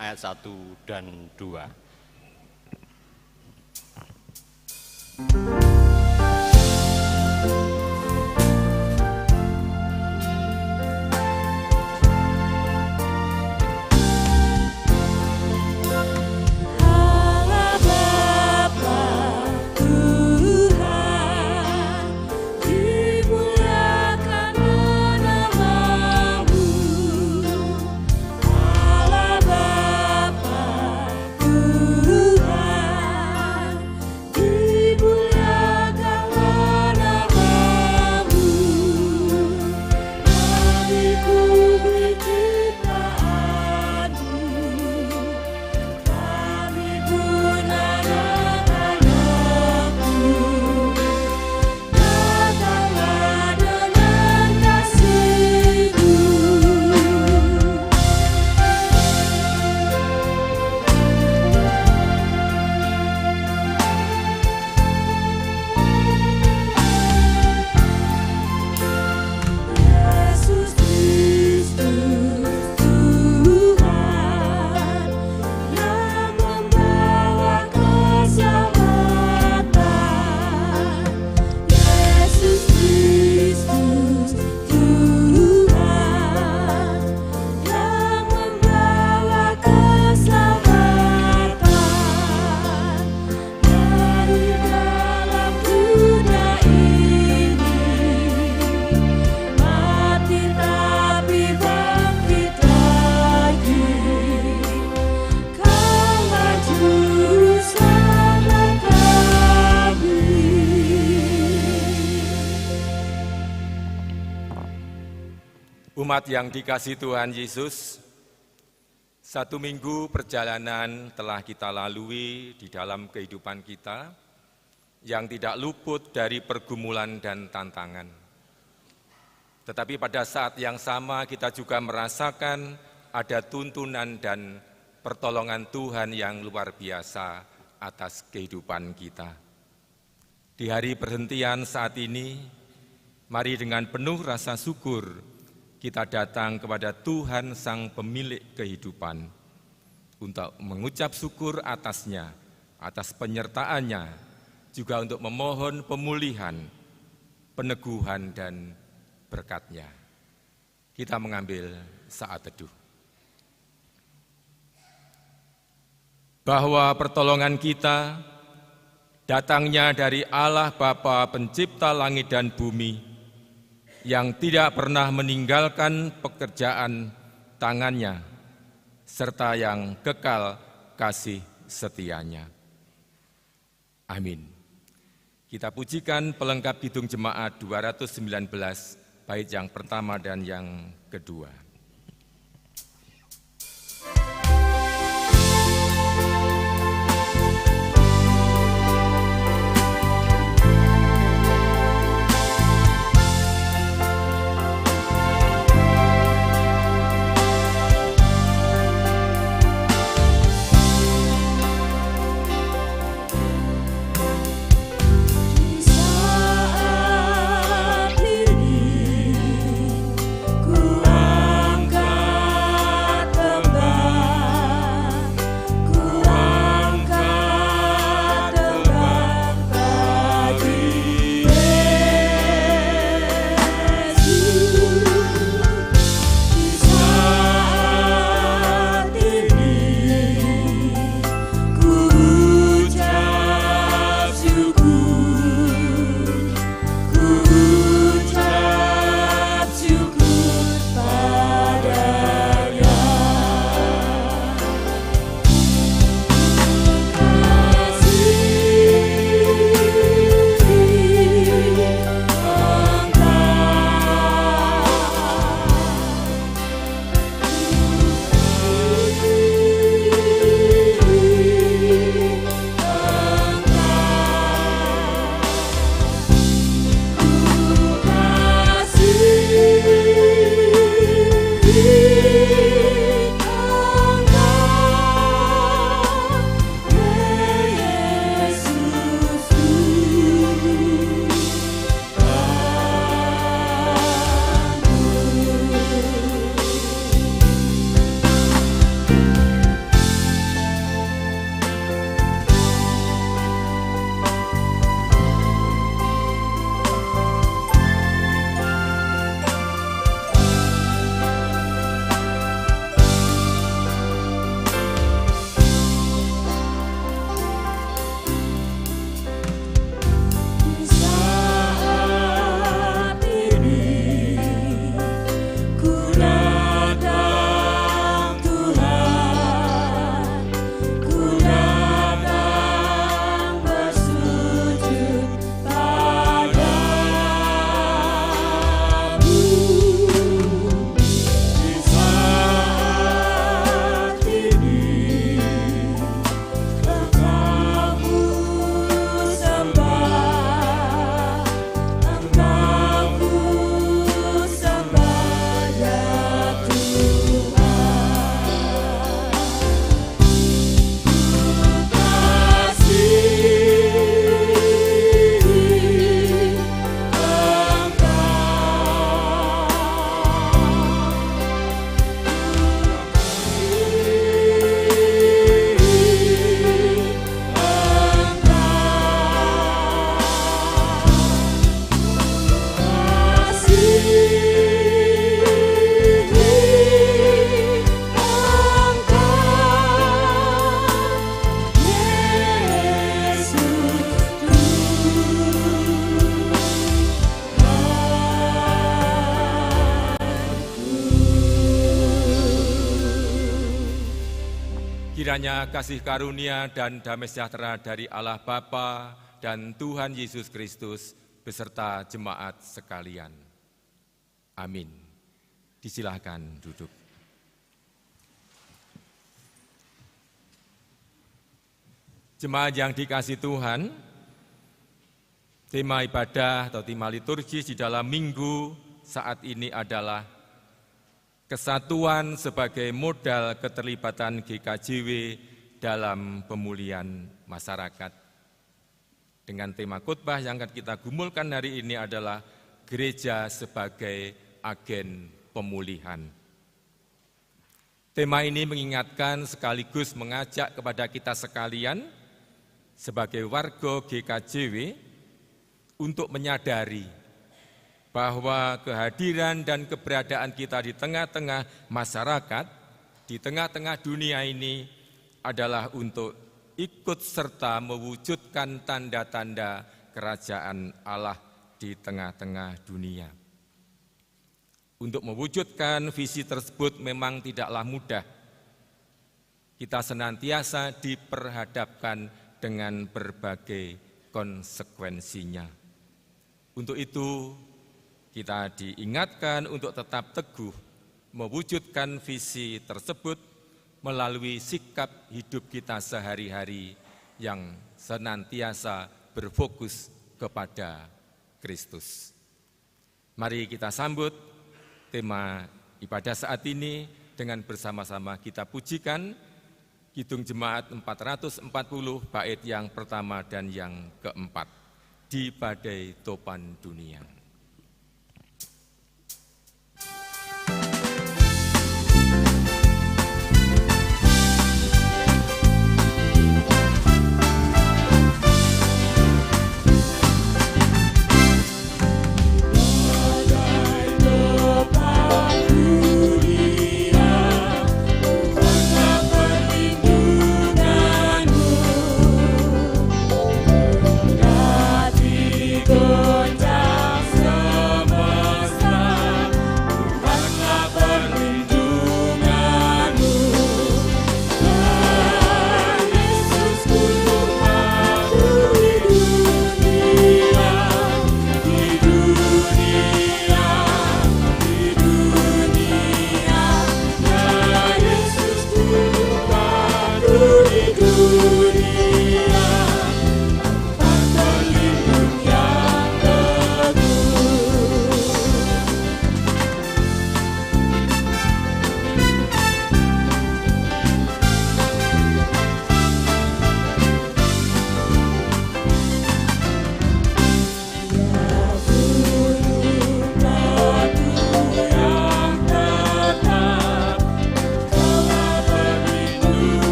ayat 1 dan 2. Umat yang dikasihi Tuhan Yesus, 1 minggu perjalanan telah kita lalui di dalam kehidupan kita yang tidak luput dari pergumulan dan tantangan. Tetapi pada saat yang sama kita juga merasakan ada tuntunan dan pertolongan Tuhan yang luar biasa atas kehidupan kita. Di hari perhentian saat ini, mari dengan penuh rasa syukur kita datang kepada Tuhan Sang Pemilik kehidupan untuk mengucap syukur atasnya, atas penyertaannya, juga untuk memohon pemulihan, peneguhan dan berkat-Nya. Kita mengambil saat teduh. Bahwa pertolongan kita datangnya dari Allah Bapa Pencipta langit dan bumi, yang tidak pernah meninggalkan pekerjaan tangannya, serta yang kekal kasih setianya. Amin. Kita pujikan pelengkap Kidung Jemaat 219, bait yang pertama dan yang kedua. Ku Kiranya kasih karunia dan damai sejahtera dari Allah Bapa dan Tuhan Yesus Kristus beserta jemaat sekalian. Amin. Disilahkan duduk. Jemaat yang dikasihi Tuhan, tema ibadah atau tema liturgis di dalam minggu saat ini adalah kesatuan sebagai modal keterlibatan GKJW dalam pemulihan masyarakat. Dengan tema khotbah yang akan kita gumulkan hari ini adalah gereja sebagai agen pemulihan. Tema ini mengingatkan sekaligus mengajak kepada kita sekalian sebagai warga GKJW untuk menyadari bahwa kehadiran dan keberadaan kita di tengah-tengah masyarakat, di tengah-tengah dunia ini adalah untuk ikut serta mewujudkan tanda-tanda kerajaan Allah di tengah-tengah dunia. Untuk mewujudkan visi tersebut memang tidaklah mudah. Kita senantiasa diperhadapkan dengan berbagai konsekuensinya. Untuk itu, kita diingatkan untuk tetap teguh mewujudkan visi tersebut melalui sikap hidup kita sehari-hari yang senantiasa berfokus kepada Kristus. Mari kita sambut tema ibadah saat ini dengan bersama-sama kita pujikan Kidung Jemaat 440 bait yang pertama dan yang keempat, Di Badai Topan Dunia.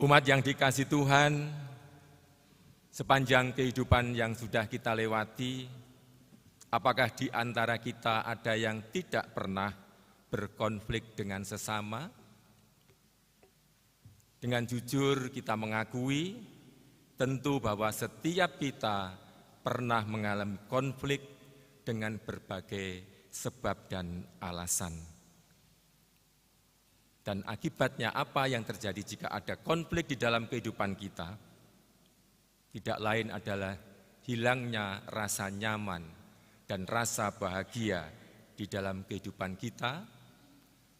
Umat yang dikasihi Tuhan, sepanjang kehidupan yang sudah kita lewati, apakah di antara kita ada yang tidak pernah berkonflik dengan sesama? Dengan jujur kita mengakui, tentu bahwa setiap kita pernah mengalami konflik dengan berbagai sebab dan alasan. Dan akibatnya apa yang terjadi jika ada konflik di dalam kehidupan kita? Tidak lain adalah hilangnya rasa nyaman dan rasa bahagia di dalam kehidupan kita,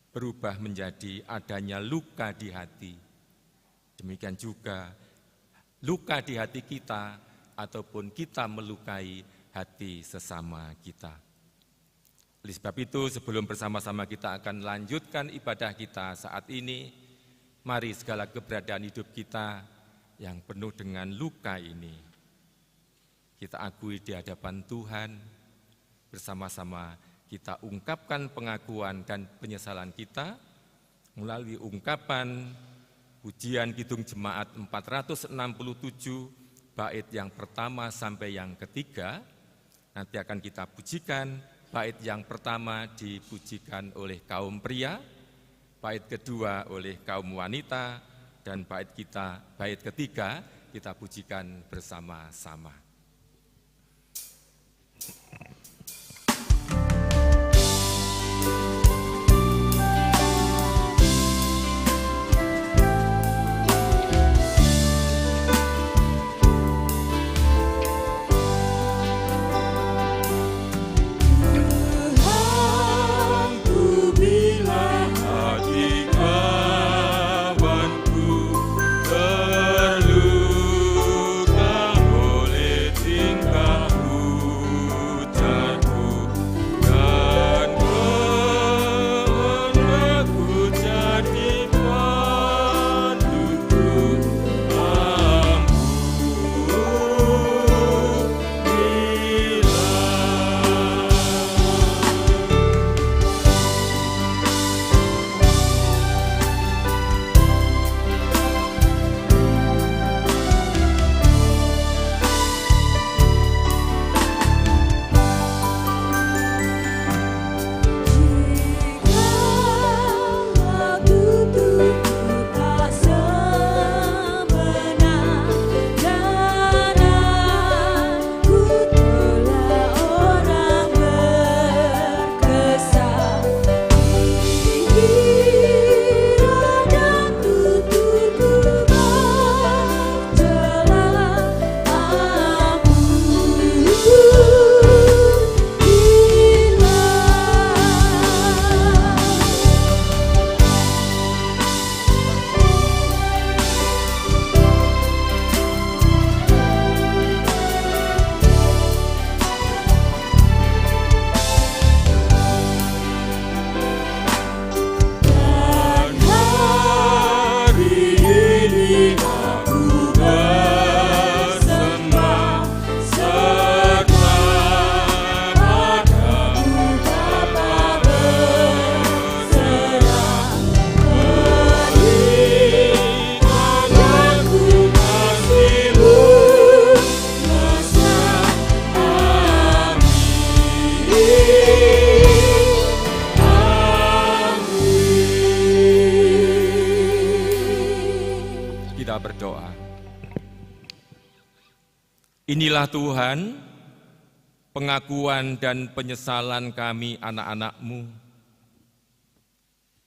berubah menjadi adanya luka di hati. Demikian juga luka di hati kita ataupun kita melukai hati sesama kita. Oleh sebab itu, sebelum bersama-sama kita akan lanjutkan ibadah kita saat ini, mari segala keberadaan hidup kita yang penuh dengan luka ini, kita akui di hadapan Tuhan, bersama-sama kita ungkapkan pengakuan dan penyesalan kita melalui ungkapan pujian Kidung Jemaat 467, bait yang pertama sampai yang ketiga. Nanti akan kita pujikan, bait yang pertama dipujikan oleh kaum pria, bait kedua oleh kaum wanita, dan bait ketiga kita pujikan bersama-sama. Berdoa. Inilah Tuhan, pengakuan dan penyesalan kami anak-anak-Mu.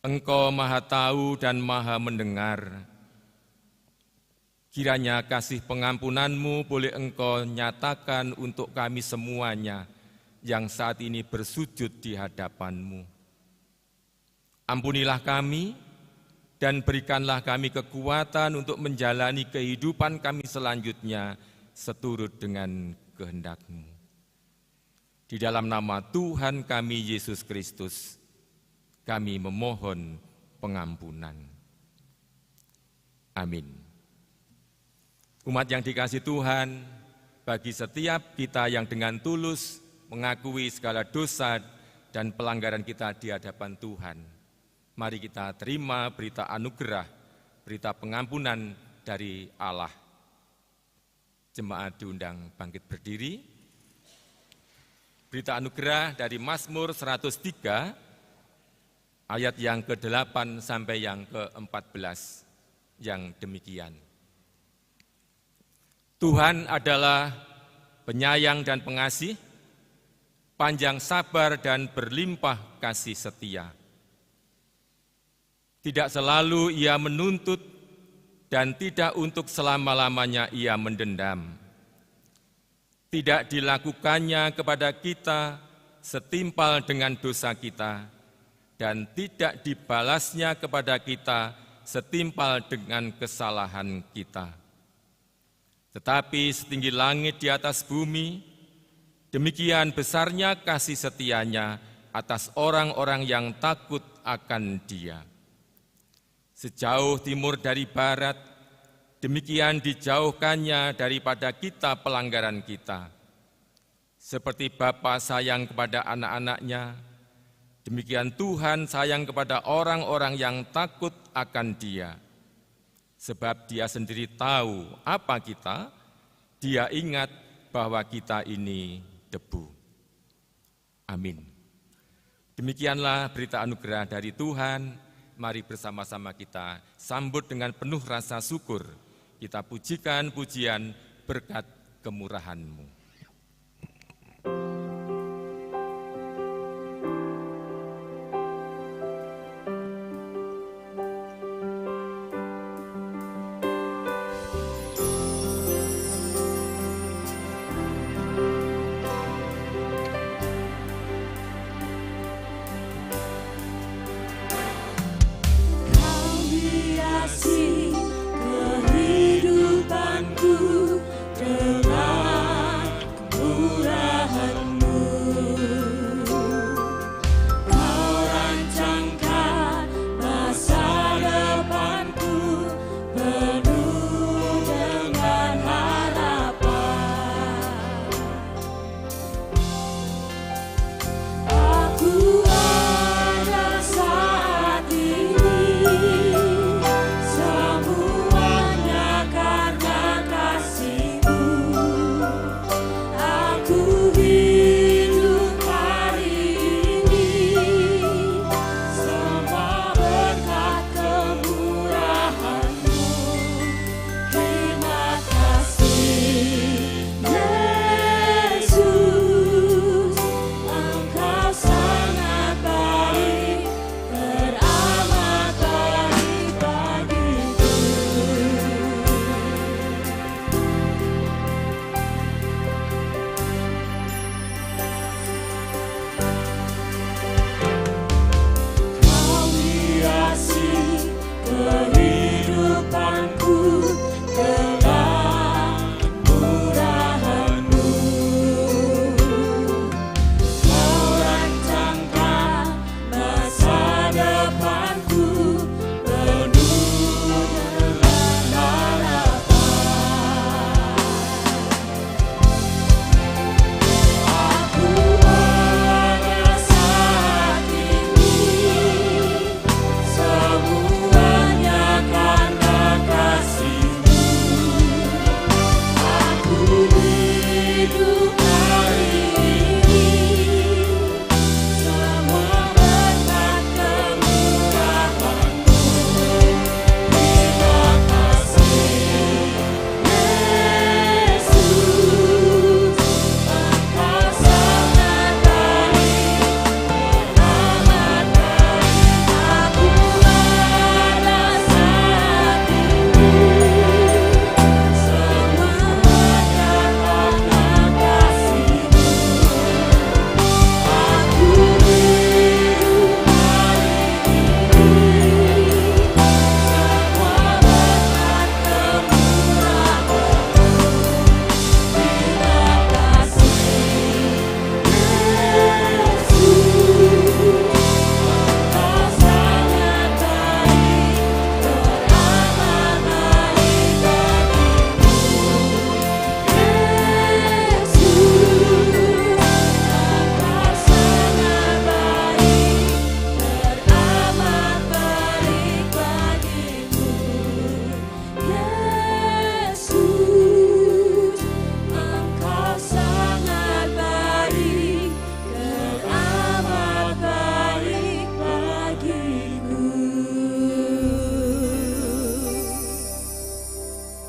Engkau Maha Tahu dan Maha Mendengar. Kiranya kasih pengampunan-Mu boleh Engkau nyatakan untuk kami semuanya yang saat ini bersujud di hadapan-Mu. Ampunilah kami, dan berikanlah kami kekuatan untuk menjalani kehidupan kami selanjutnya seturut dengan kehendak-Mu. Di dalam nama Tuhan kami Yesus Kristus, kami memohon pengampunan. Amin. Umat yang dikasihi Tuhan, bagi setiap kita yang dengan tulus mengakui segala dosa dan pelanggaran kita di hadapan Tuhan, mari kita terima berita anugerah, berita pengampunan dari Allah. Jemaat diundang bangkit berdiri. Berita anugerah dari Mazmur 103, ayat yang ke-8 sampai yang ke-14, yang demikian. Tuhan adalah penyayang dan pengasih, panjang sabar dan berlimpah kasih setia. Tidak selalu Ia menuntut dan tidak untuk selama-lamanya Ia mendendam. Tidak dilakukannya kepada kita setimpal dengan dosa kita dan tidak dibalasnya kepada kita setimpal dengan kesalahan kita. Tetapi setinggi langit di atas bumi, demikian besarnya kasih setianya atas orang-orang yang takut akan Dia. Sejauh timur dari barat, demikian dijauhkannya daripada kita pelanggaran kita. Seperti Bapa sayang kepada anak-anaknya, demikian Tuhan sayang kepada orang-orang yang takut akan Dia. Sebab Dia sendiri tahu apa kita, Dia ingat bahwa kita ini debu. Amin. Demikianlah berita anugerah dari Tuhan. Mari bersama-sama kita sambut dengan penuh rasa syukur. Kita pujikan pujian berkat kemurahan-Mu.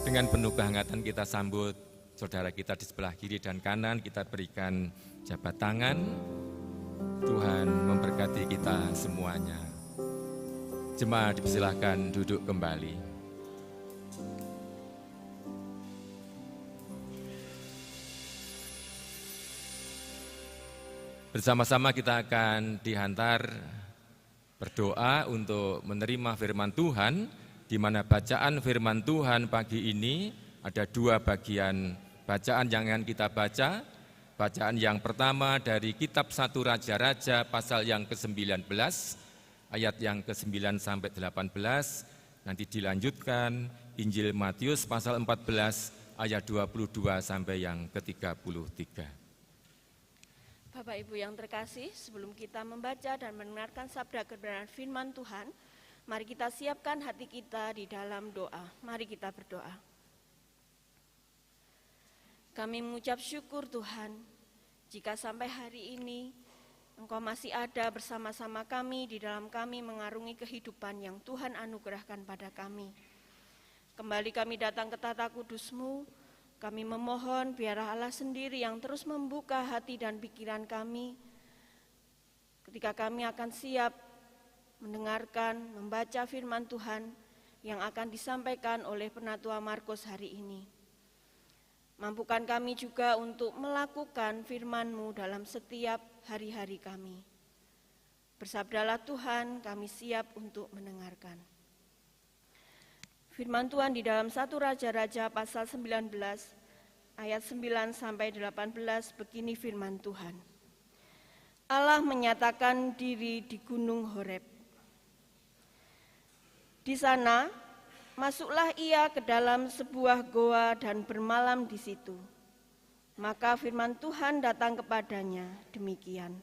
Dengan penuh kehangatan kita sambut saudara kita di sebelah kiri dan kanan, kita berikan jabat tangan. Tuhan memberkati kita semuanya. Jemaat dipersilahkan duduk kembali. Bersama-sama kita akan dihantar berdoa untuk menerima firman Tuhan, di mana bacaan firman Tuhan pagi ini ada dua bagian bacaan yang akan kita baca. Bacaan yang pertama dari kitab 1 Raja-Raja pasal yang ke-19, ayat yang ke-9 sampai 18, Nanti dilanjutkan Injil Matius pasal 14 ayat 22 sampai yang ke-33. Bapak Ibu yang terkasih, sebelum kita membaca dan mendengarkan sabda kebenaran firman Tuhan, mari kita siapkan hati kita di dalam doa. Mari kita berdoa. Kami mengucap syukur Tuhan, jika sampai hari ini Engkau masih ada bersama-sama kami di dalam kami mengarungi kehidupan yang Tuhan anugerahkan pada kami. Kembali kami datang ke tata kudus-Mu, kami memohon biarlah Allah sendiri yang terus membuka hati dan pikiran kami ketika kami akan siap mendengarkan, membaca firman Tuhan yang akan disampaikan oleh Penatua Markus hari ini. Mampukan kami juga untuk melakukan firman-Mu dalam setiap hari-hari kami. Bersabdalah Tuhan, kami siap untuk mendengarkan. Firman Tuhan di dalam 1 Raja-Raja pasal 19 ayat 9 sampai 18 begini firman Tuhan. Allah menyatakan diri di Gunung Horeb. Di sana masuklah ia ke dalam sebuah goa dan bermalam di situ. Maka firman Tuhan datang kepadanya demikian.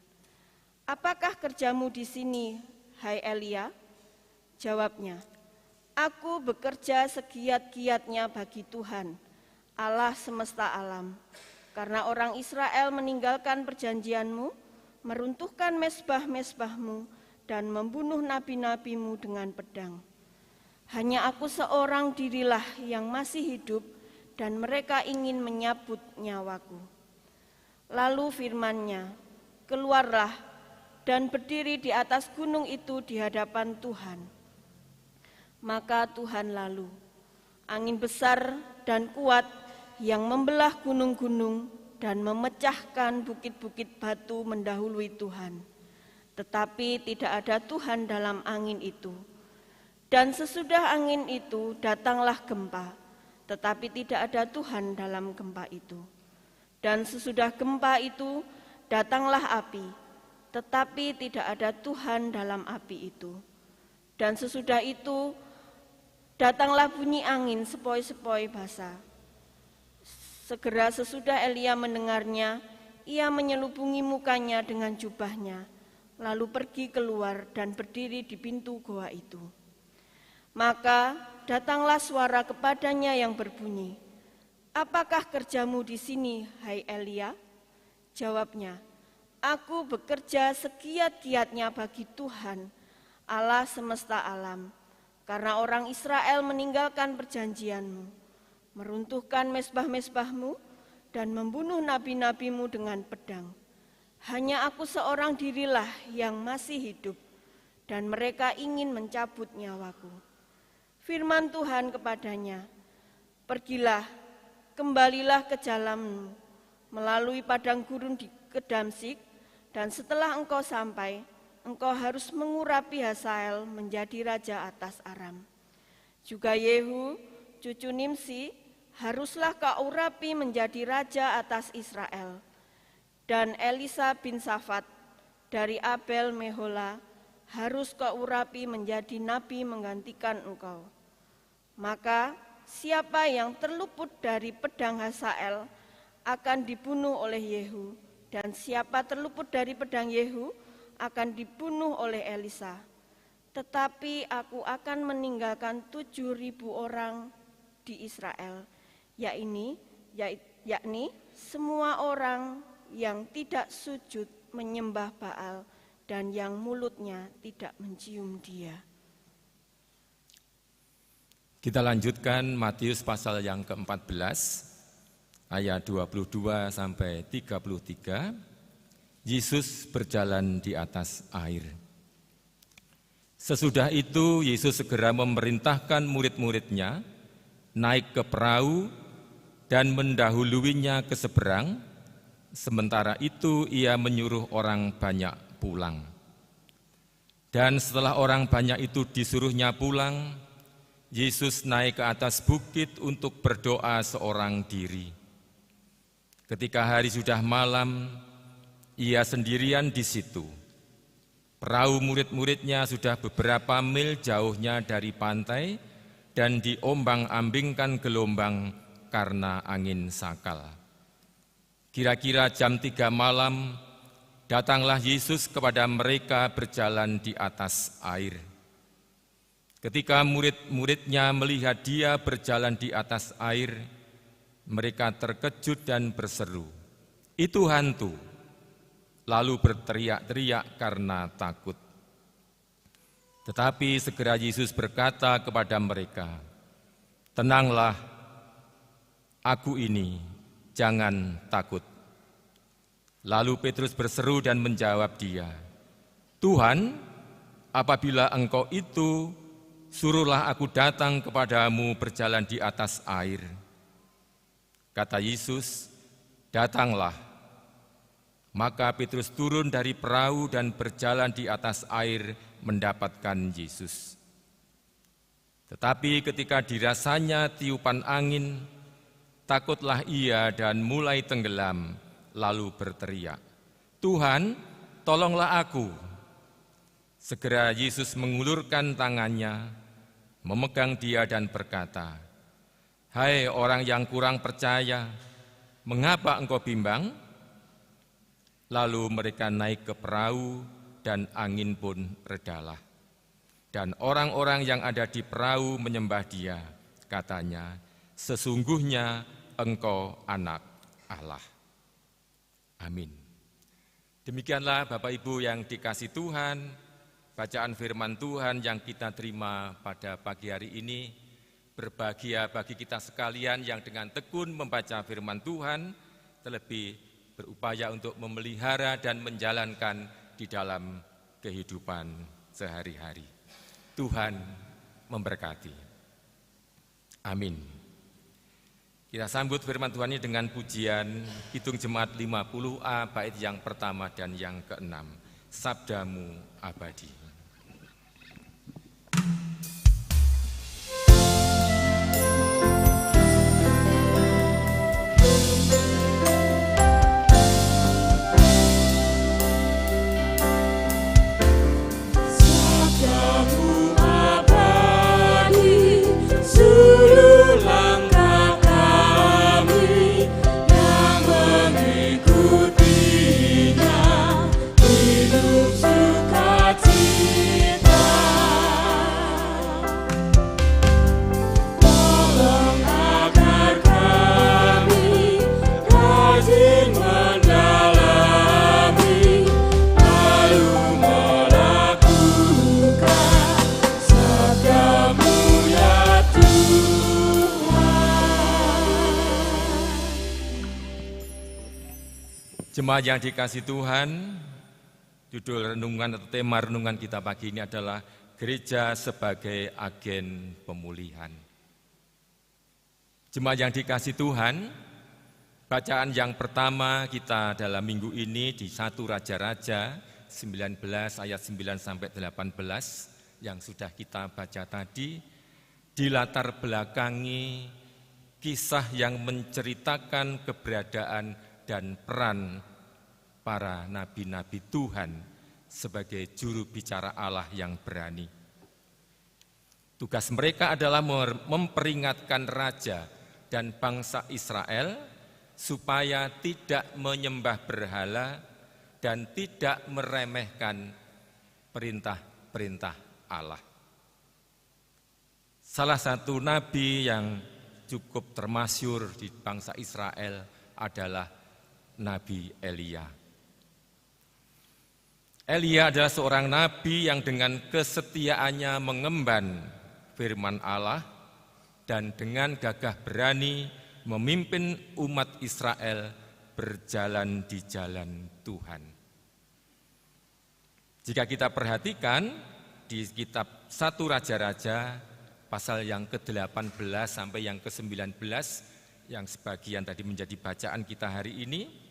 Apakah kerjamu di sini, hai Elia? Jawabnya, aku bekerja segiat-giatnya bagi Tuhan, Allah semesta alam. Karena orang Israel meninggalkan perjanjianmu, meruntuhkan mezbah-mezbahmu, dan membunuh nabi-nabimu dengan pedang. Hanya aku seorang dirilah yang masih hidup dan mereka ingin menyabut nyawaku. Lalu firman-Nya, keluarlah dan berdiri di atas gunung itu di hadapan Tuhan. Maka Tuhan lalu, angin besar dan kuat yang membelah gunung-gunung dan memecahkan bukit-bukit batu mendahului Tuhan. Tetapi tidak ada Tuhan dalam angin itu. Dan sesudah angin itu datanglah gempa, tetapi tidak ada Tuhan dalam gempa itu. Dan sesudah gempa itu datanglah api, tetapi tidak ada Tuhan dalam api itu. Dan sesudah itu datanglah bunyi angin sepoi-sepoi basah. Segera sesudah Elia mendengarnya, ia menyelubungi mukanya dengan jubahnya, lalu pergi keluar dan berdiri di pintu goa itu. Maka datanglah suara kepadanya yang berbunyi, apakah kerjamu di sini, hai Elia? Jawabnya, aku bekerja segiat-giatnya bagi Tuhan, Allah semesta alam, karena orang Israel meninggalkan perjanjianmu, meruntuhkan mezbah-mezbahmu, dan membunuh nabi-nabimu dengan pedang. Hanya aku seorang dirilah yang masih hidup, dan mereka ingin mencabut nyawaku. Firman Tuhan kepadanya, pergilah, kembalilah ke jalanmu, melalui padang gurun ke Damsyik, dan setelah engkau sampai, engkau harus mengurapi Hazael menjadi raja atas Aram. Juga Yehu, cucu Nimsi, haruslah kau urapi menjadi raja atas Israel. Dan Elisa bin Safat dari Abel Mehola harus kau urapi menjadi nabi menggantikan engkau. Maka siapa yang terluput dari pedang Hazael akan dibunuh oleh Yehu, dan siapa terluput dari pedang Yehu akan dibunuh oleh Elisa. Tetapi aku akan meninggalkan 7.000 orang di Israel, yakni semua orang yang tidak sujud menyembah Baal dan yang mulutnya tidak mencium Dia. Kita lanjutkan Matius pasal yang ke-14 ayat 22 sampai 33. Yesus berjalan di atas air. Sesudah itu Yesus segera memerintahkan murid-muridnya naik ke perahu dan mendahuluinya ke seberang. Sementara itu ia menyuruh orang banyak pulang. Dan setelah orang banyak itu disuruhnya pulang, Yesus naik ke atas bukit untuk berdoa seorang diri. Ketika hari sudah malam, ia sendirian di situ. Perahu murid-muridnya sudah beberapa mil jauhnya dari pantai dan diombang-ambingkan gelombang karena angin sakal. Kira-kira jam 3 malam, datanglah Yesus kepada mereka berjalan di atas air. Ketika murid-muridnya melihat dia berjalan di atas air, mereka terkejut dan berseru, "Itu hantu!" Lalu berteriak-teriak karena takut. Tetapi segera Yesus berkata kepada mereka, "Tenanglah, aku ini, jangan takut." Lalu Petrus berseru dan menjawab dia, "Tuhan, apabila Engkau itu, suruhlah aku datang kepadamu berjalan di atas air." Kata Yesus, "Datanglah." Maka Petrus turun dari perahu dan berjalan di atas air mendapatkan Yesus. Tetapi ketika dirasanya tiupan angin, takutlah ia dan mulai tenggelam, lalu berteriak, "Tuhan, tolonglah aku." Segera Yesus mengulurkan tangannya, memegang dia dan berkata, "Hai orang yang kurang percaya, mengapa engkau bimbang?" Lalu mereka naik ke perahu dan angin pun redalah. Dan orang-orang yang ada di perahu menyembah dia, katanya, "Sesungguhnya engkau anak Allah." Amin. Demikianlah Bapak Ibu yang dikasih Tuhan, bacaan firman Tuhan yang kita terima pada pagi hari ini. Berbahagia bagi kita sekalian yang dengan tekun membaca firman Tuhan, terlebih berupaya untuk memelihara dan menjalankan di dalam kehidupan sehari-hari. Tuhan memberkati. Amin. Kita sambut firman Tuhan ini dengan pujian Kidung Jemaat 50A bait yang pertama dan yang ke-6. Sabdamu abadi. Jemaat yang dikasih Tuhan, judul renungan atau tema renungan kita pagi ini adalah Gereja sebagai Agen Pemulihan. Jemaat yang dikasih Tuhan, bacaan yang pertama kita dalam minggu ini di 1 Raja-Raja 19 ayat 9 sampai 18 yang sudah kita baca tadi, dilatar belakangi kisah yang menceritakan keberadaan dan peran para nabi-nabi Tuhan sebagai juru bicara Allah yang berani. Tugas mereka adalah memperingatkan raja dan bangsa Israel supaya tidak menyembah berhala dan tidak meremehkan perintah-perintah Allah. Salah satu nabi yang cukup termasyhur di bangsa Israel adalah Nabi Elia. Elia adalah seorang nabi yang dengan kesetiaannya mengemban firman Allah dan dengan gagah berani memimpin umat Israel berjalan di jalan Tuhan. Jika kita perhatikan di kitab 1 Raja-Raja pasal yang ke-18 sampai yang ke-19 yang sebagian tadi menjadi bacaan kita hari ini,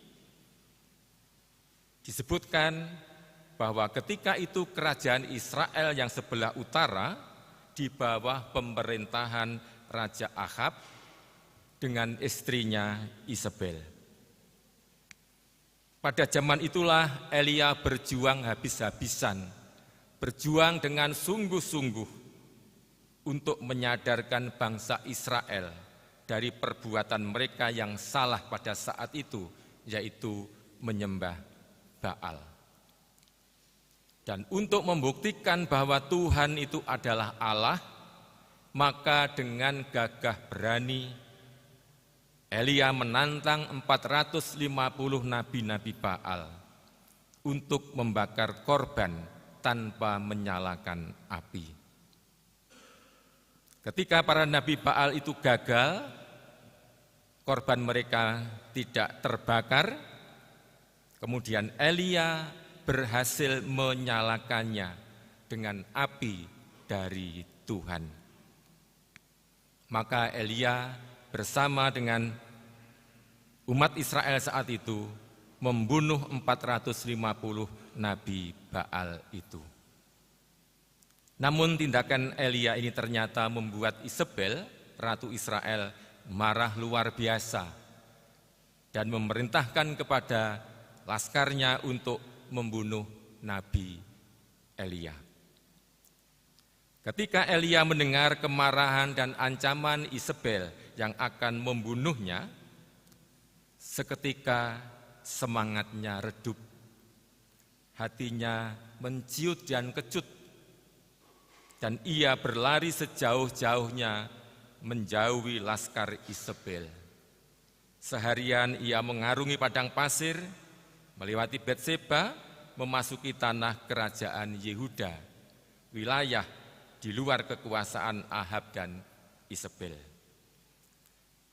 disebutkan bahwa ketika itu kerajaan Israel yang sebelah utara di bawah pemerintahan Raja Ahab dengan istrinya Isabel. Pada zaman itulah Elia berjuang habis-habisan, berjuang dengan sungguh-sungguh untuk menyadarkan bangsa Israel dari perbuatan mereka yang salah pada saat itu, yaitu menyembah Baal. Dan untuk membuktikan bahwa Tuhan itu adalah Allah, maka dengan gagah berani Elia menantang 450 nabi-nabi Baal untuk membakar korban tanpa menyalakan api. Ketika para nabi Baal itu gagal, korban mereka tidak terbakar, kemudian Elia berhasil menyalakannya dengan api dari Tuhan. Maka Elia bersama dengan umat Israel saat itu membunuh 450 nabi Baal itu. Namun tindakan Elia ini ternyata membuat Isabel, Ratu Israel, marah luar biasa dan memerintahkan kepada laskarnya untuk membunuh Nabi Elia. Ketika Elia mendengar kemarahan dan ancaman Isabel yang akan membunuhnya, seketika semangatnya redup, hatinya menciut dan kecut, dan ia berlari sejauh-jauhnya menjauhi laskar Isabel. Seharian ia mengarungi padang pasir, melewati Betseba, memasuki tanah kerajaan Yehuda, wilayah di luar kekuasaan Ahab dan Isabel.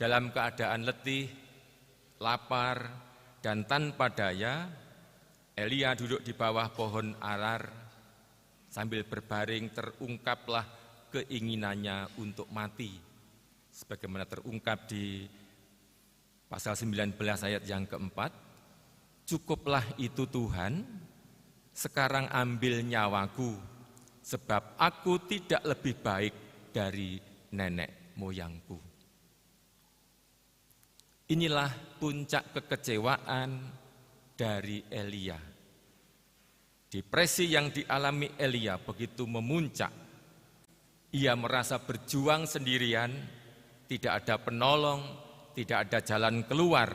Dalam keadaan letih, lapar, dan tanpa daya, Elia duduk di bawah pohon arar, sambil berbaring terungkaplah keinginannya untuk mati. Sebagaimana terungkap di pasal 19 ayat yang keempat, cukuplah itu Tuhan, sekarang ambil nyawaku, sebab aku tidak lebih baik dari nenek moyangku. Inilah puncak kekecewaan dari Elia. Depresi yang dialami Elia begitu memuncak. Ia merasa berjuang sendirian, tidak ada penolong, tidak ada jalan keluar,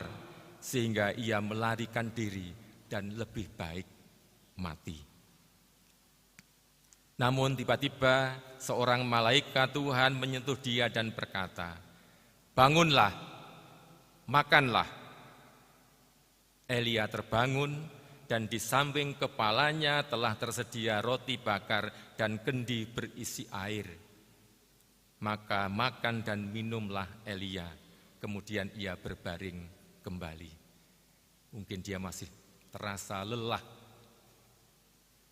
sehingga ia melarikan diri dan lebih baik mati. Namun tiba-tiba seorang malaikat Tuhan menyentuh dia dan berkata, "Bangunlah, makanlah." Elia terbangun, dan di samping kepalanya telah tersedia roti bakar dan kendi berisi air. Maka makan dan minumlah Elia, kemudian ia berbaring kembali. Mungkin dia masih terasa lelah.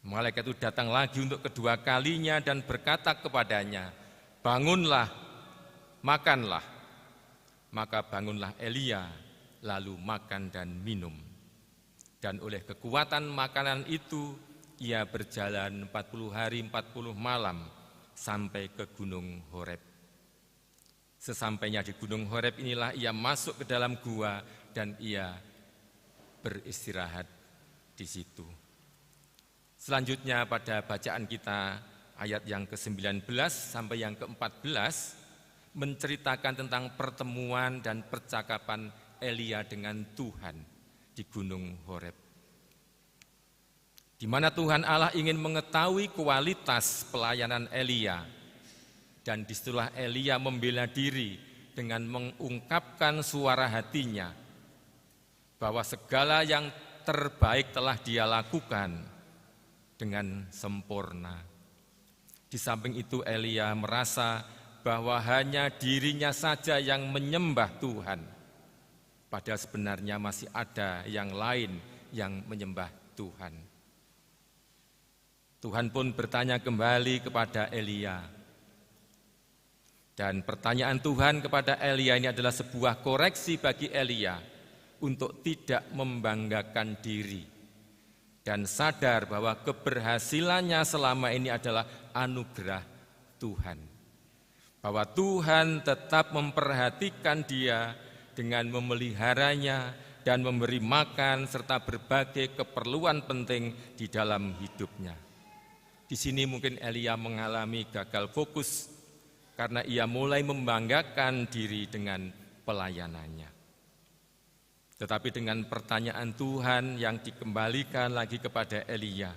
Malaikat itu datang lagi untuk kedua kalinya dan berkata kepadanya, "Bangunlah, makanlah." Maka bangunlah Elia, lalu makan dan minum. Dan oleh kekuatan makanan itu, ia berjalan 40 hari 40 malam sampai ke Gunung Horeb. Sesampainya di Gunung Horeb inilah ia masuk ke dalam gua dan ia beristirahat di situ. Selanjutnya pada bacaan kita ayat yang ke-19 sampai yang ke-14 menceritakan tentang pertemuan dan percakapan Elia dengan Tuhan di Gunung Horeb, di mana Tuhan Allah ingin mengetahui kualitas pelayanan Elia, dan disitulah Elia membela diri dengan mengungkapkan suara hatinya bahwa segala yang terbaik telah dia lakukan dengan sempurna. Di samping itu Elia merasa bahwa hanya dirinya saja yang menyembah Tuhan, padahal sebenarnya masih ada yang lain yang menyembah Tuhan. Tuhan pun bertanya kembali kepada Elia. Dan pertanyaan Tuhan kepada Elia ini adalah sebuah koreksi bagi Elia untuk tidak membanggakan diri dan sadar bahwa keberhasilannya selama ini adalah anugerah Tuhan. Bahwa Tuhan tetap memperhatikan dia dengan memeliharanya dan memberi makan serta berbagai keperluan penting di dalam hidupnya. Di sini mungkin Elia mengalami gagal fokus karena ia mulai membanggakan diri dengan pelayanannya. Tetapi dengan pertanyaan Tuhan yang dikembalikan lagi kepada Elia,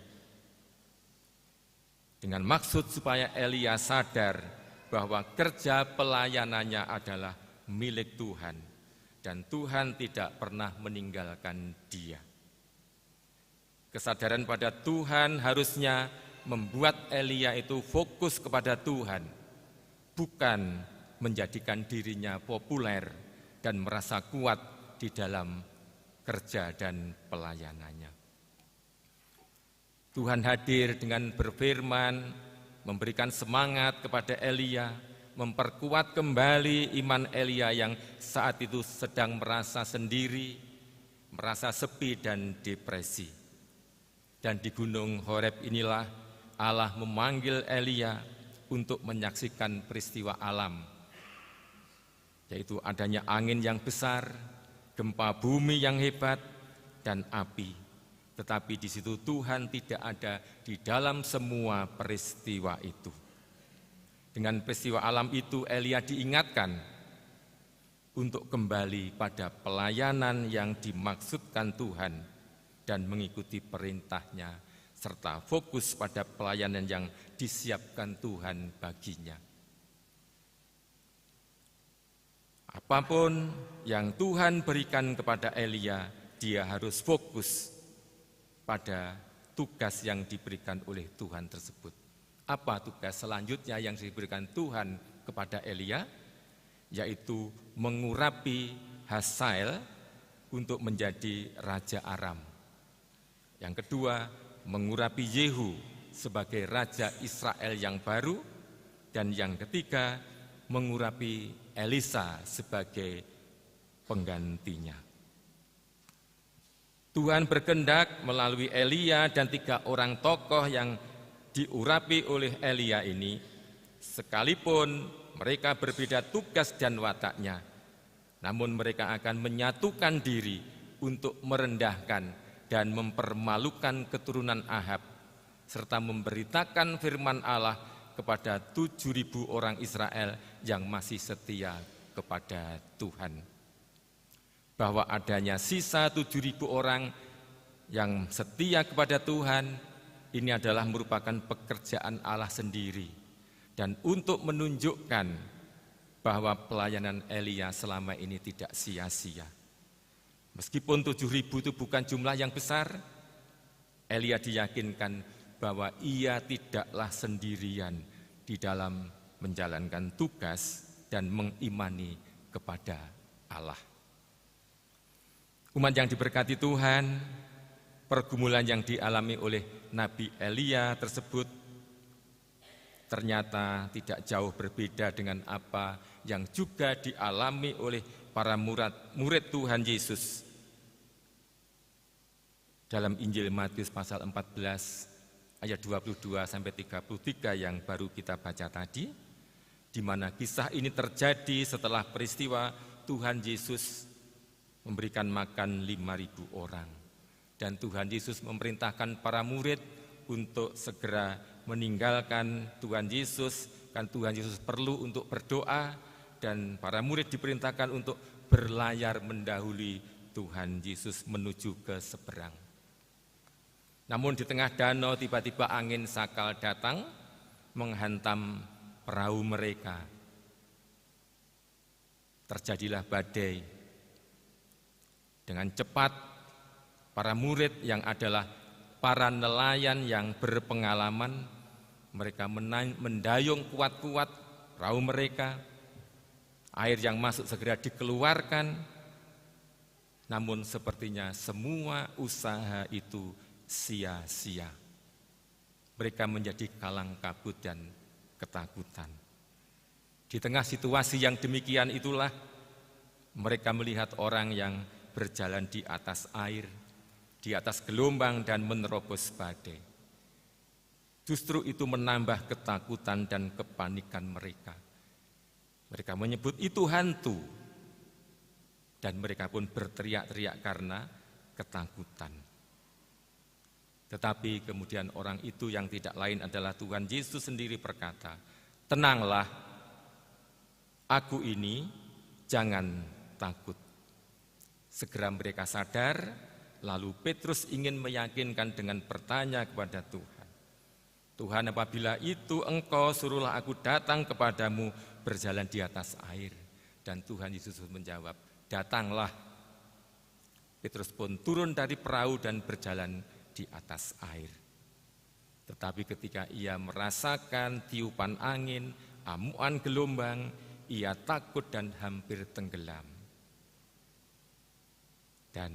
dengan maksud supaya Elia sadar bahwa kerja pelayanannya adalah milik Tuhan dan Tuhan tidak pernah meninggalkan dia. Kesadaran pada Tuhan harusnya membuat Elia itu fokus kepada Tuhan, bukan menjadikan dirinya populer dan merasa kuat di dalam kerja dan pelayanannya. Tuhan hadir dengan berfirman, memberikan semangat kepada Elia, memperkuat kembali iman Elia yang saat itu sedang merasa sendiri, merasa sepi dan depresi. Dan di Gunung Horeb inilah Allah memanggil Elia untuk menyaksikan peristiwa alam, yaitu adanya angin yang besar, gempa bumi yang hebat, dan api. Tetapi di situ Tuhan tidak ada di dalam semua peristiwa itu. Dengan peristiwa alam itu Elia diingatkan untuk kembali pada pelayanan yang dimaksudkan Tuhan dan mengikuti perintahnya serta fokus pada pelayanan yang disiapkan Tuhan baginya. Apapun yang Tuhan berikan kepada Elia, dia harus fokus pada tugas yang diberikan oleh Tuhan tersebut. Apa tugas selanjutnya yang diberikan Tuhan kepada Elia? Yaitu mengurapi Hazael untuk menjadi Raja Aram. Yang kedua, mengurapi Yehu sebagai Raja Israel yang baru. Dan yang ketiga, mengurapi Elisa sebagai penggantinya. Tuhan berkehendak melalui Elia dan 3 orang tokoh yang diurapi oleh Elia ini, sekalipun mereka berbeda tugas dan wataknya, namun mereka akan menyatukan diri untuk merendahkan dan mempermalukan keturunan Ahab, serta memberitakan firman Allah kepada 7.000 orang Israel yang masih setia kepada Tuhan. Bahwa adanya sisa 7.000 orang yang setia kepada Tuhan, ini adalah merupakan pekerjaan Allah sendiri. Dan untuk menunjukkan bahwa pelayanan Elia selama ini tidak sia-sia. Meskipun 7.000 itu bukan jumlah yang besar, Elia diyakinkan bahwa ia tidaklah sendirian di dalam menjalankan tugas dan mengimani kepada Allah. Umat yang diberkati Tuhan, pergumulan yang dialami oleh Nabi Elia tersebut ternyata tidak jauh berbeda dengan apa yang juga dialami oleh para murid Tuhan Yesus. Dalam Injil Matius pasal 14 ayat 22 sampai 33 yang baru kita baca tadi, di mana kisah ini terjadi setelah peristiwa Tuhan Yesus memberikan makan 5.000 orang. Dan Tuhan Yesus memerintahkan para murid untuk segera meninggalkan Tuhan Yesus, kan Tuhan Yesus perlu untuk berdoa, dan para murid diperintahkan untuk berlayar mendahului Tuhan Yesus menuju ke seberang. Namun di tengah danau tiba-tiba angin sakal datang menghantam perahu mereka. Terjadilah badai. Dengan cepat, para murid yang adalah para nelayan yang berpengalaman, mereka mendayung kuat-kuat perahu mereka, air yang masuk segera dikeluarkan, namun sepertinya semua usaha itu sia-sia. Mereka menjadi kalang kabut dan ketakutan. Di tengah situasi yang demikian itulah, mereka melihat orang yang berjalan di atas air, di atas gelombang dan menerobos badai. Justru itu menambah ketakutan dan kepanikan mereka. Mereka menyebut itu hantu, dan mereka pun berteriak-teriak karena ketakutan. Tetapi kemudian orang itu yang tidak lain adalah Tuhan Yesus sendiri berkata, "Tenanglah, Aku ini, jangan takut. Segera mereka sadar, lalu Petrus ingin meyakinkan dengan bertanya kepada Tuhan. Tuhan, apabila itu Engkau, suruhlah aku datang kepadamu berjalan di atas air. Dan Tuhan Yesus menjawab, datanglah. Petrus pun turun dari perahu dan berjalan di atas air. Tetapi ketika ia merasakan tiupan angin, amuan gelombang, ia takut dan hampir tenggelam. Dan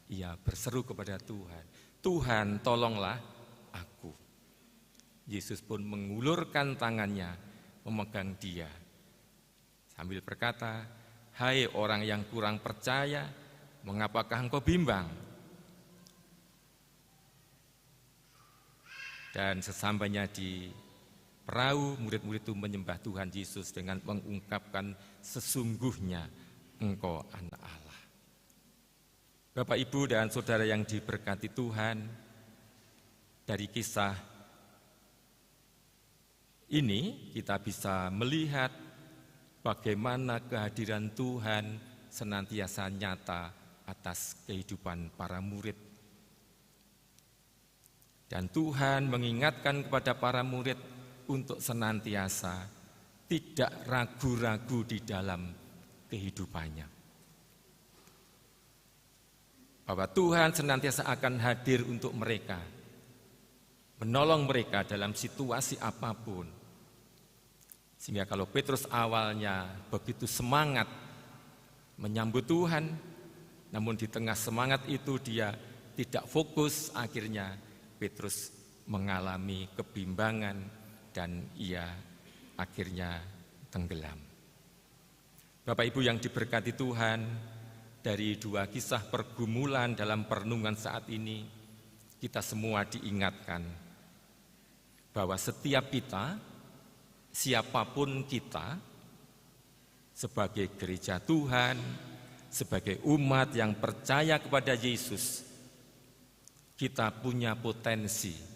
ia berseru kepada Tuhan, Tuhan, tolonglah aku. Yesus pun mengulurkan tangannya, memegang dia. Sambil berkata, hai orang yang kurang percaya, mengapakah engkau bimbang? Dan sesampainya di perahu, murid-murid itu menyembah Tuhan Yesus dengan mengungkapkan sesungguhnya Engkau anak Allah. Bapak, Ibu, dan saudara yang diberkati Tuhan, dari kisah ini kita bisa melihat bagaimana kehadiran Tuhan senantiasa nyata atas kehidupan para murid. Dan Tuhan mengingatkan kepada para murid untuk senantiasa tidak ragu-ragu di dalam kehidupannya. Bahwa Tuhan senantiasa akan hadir untuk mereka, menolong mereka dalam situasi apapun. Sehingga kalau Petrus awalnya begitu semangat menyambut Tuhan, namun di tengah semangat itu dia tidak fokus, akhirnya Petrus mengalami kebimbangan dan ia akhirnya tenggelam. Bapak Ibu yang diberkati Tuhan, dari dua kisah pergumulan dalam perenungan saat ini, kita semua diingatkan bahwa setiap kita, siapapun kita, sebagai gereja Tuhan, sebagai umat yang percaya kepada Yesus, kita punya potensi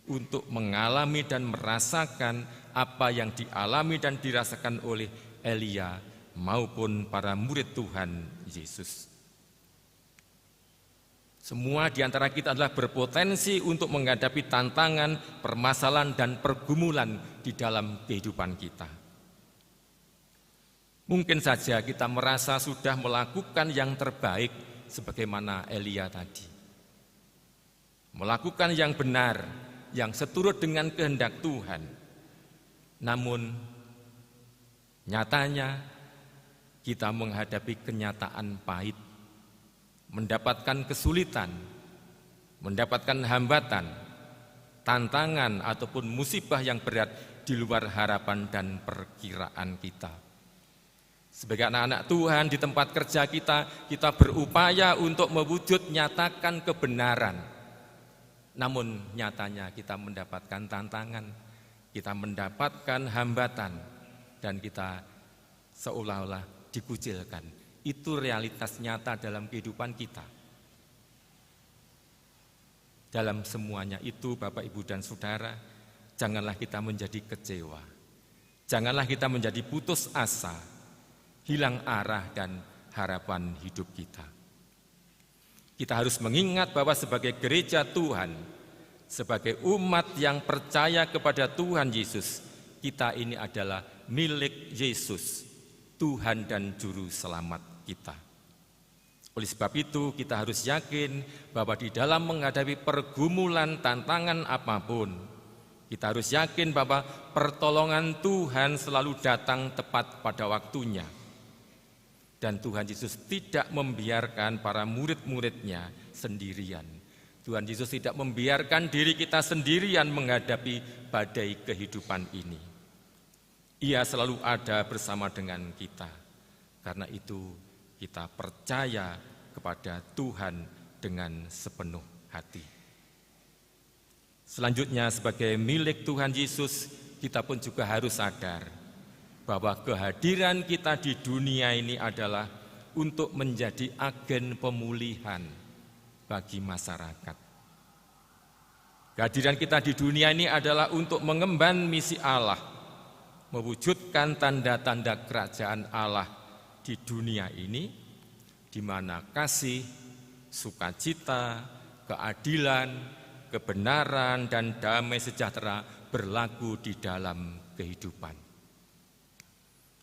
untuk mengalami dan merasakan apa yang dialami dan dirasakan oleh Elia maupun para murid Tuhan Yesus. Semua di antara kita adalah berpotensi untuk menghadapi tantangan, permasalahan, dan pergumulan di dalam kehidupan kita. Mungkin saja kita merasa sudah melakukan yang terbaik sebagaimana Elia tadi. Melakukan yang benar, yang seturut dengan kehendak Tuhan. Namun nyatanya kita menghadapi kenyataan pahit, mendapatkan kesulitan, mendapatkan hambatan, tantangan ataupun musibah yang berat di luar harapan dan perkiraan kita. Sebagai anak-anak Tuhan di tempat kerja kita berupaya untuk mewujud nyatakan kebenaran. Namun nyatanya kita mendapatkan tantangan, kita mendapatkan hambatan, dan kita seolah-olah dikucilkan. Itu realitas nyata dalam kehidupan kita. Dalam semuanya itu, Bapak, Ibu, dan Saudara, janganlah kita menjadi kecewa. Janganlah kita menjadi putus asa, hilang arah dan harapan hidup kita. Kita harus mengingat bahwa sebagai gereja Tuhan, sebagai umat yang percaya kepada Tuhan Yesus, kita ini adalah milik Yesus, Tuhan dan Juru Selamat kita. Oleh sebab itu kita harus yakin bahwa di dalam menghadapi pergumulan tantangan apapun, kita harus yakin bahwa pertolongan Tuhan selalu datang tepat pada waktunya. Dan Tuhan Yesus tidak membiarkan para murid-muridnya sendirian. Tuhan Yesus tidak membiarkan diri kita sendirian menghadapi badai kehidupan ini. Ia selalu ada bersama dengan kita. Karena itu kita percaya kepada Tuhan dengan sepenuh hati. Selanjutnya, sebagai milik Tuhan Yesus, kita pun juga harus sadar bahwa kehadiran kita di dunia ini adalah untuk menjadi agen pemulihan bagi masyarakat. Kehadiran kita di dunia ini adalah untuk mengemban misi Allah, mewujudkan tanda-tanda kerajaan Allah di dunia ini, di mana kasih, sukacita, keadilan, kebenaran, dan damai sejahtera berlaku di dalam kehidupan.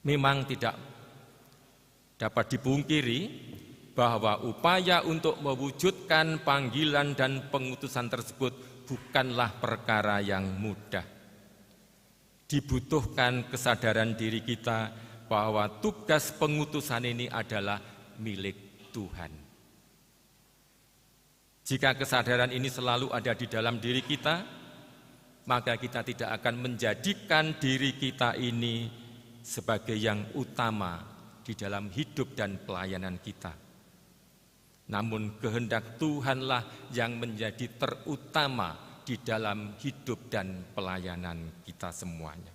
Memang tidak dapat dipungkiri bahwa upaya untuk mewujudkan panggilan dan pengutusan tersebut bukanlah perkara yang mudah. Dibutuhkan kesadaran diri kita bahwa tugas pengutusan ini adalah milik Tuhan. Jika kesadaran ini selalu ada di dalam diri kita, maka kita tidak akan menjadikan diri kita ini sebagai yang utama di dalam hidup dan pelayanan kita. Namun kehendak Tuhanlah yang menjadi terutama di dalam hidup dan pelayanan kita semuanya.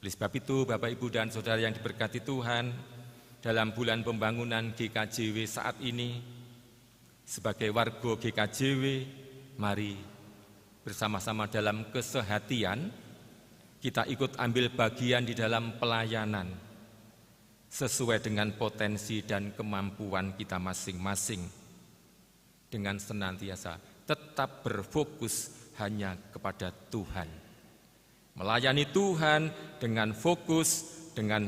Oleh sebab itu, Bapak, Ibu, dan Saudara yang diberkati Tuhan, dalam bulan pembangunan GKJW saat ini, sebagai warga GKJW, mari bersama-sama dalam kesehatian, kita ikut ambil bagian di dalam pelayanan, sesuai dengan potensi dan kemampuan kita masing-masing, dengan senantiasa tetap berfokus hanya kepada Tuhan. Melayani Tuhan dengan fokus, dengan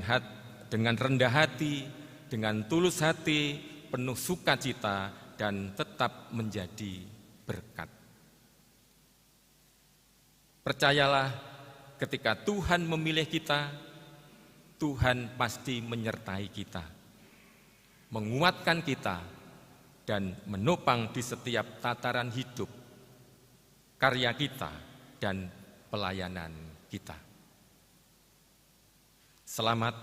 rendah hati, dengan tulus hati, penuh sukacita, dan tetap menjadi berkat. Percayalah, ketika Tuhan memilih kita, Tuhan pasti menyertai kita, menguatkan kita, dan menopang di setiap tataran hidup, karya kita, dan pelayanan kita. Selamat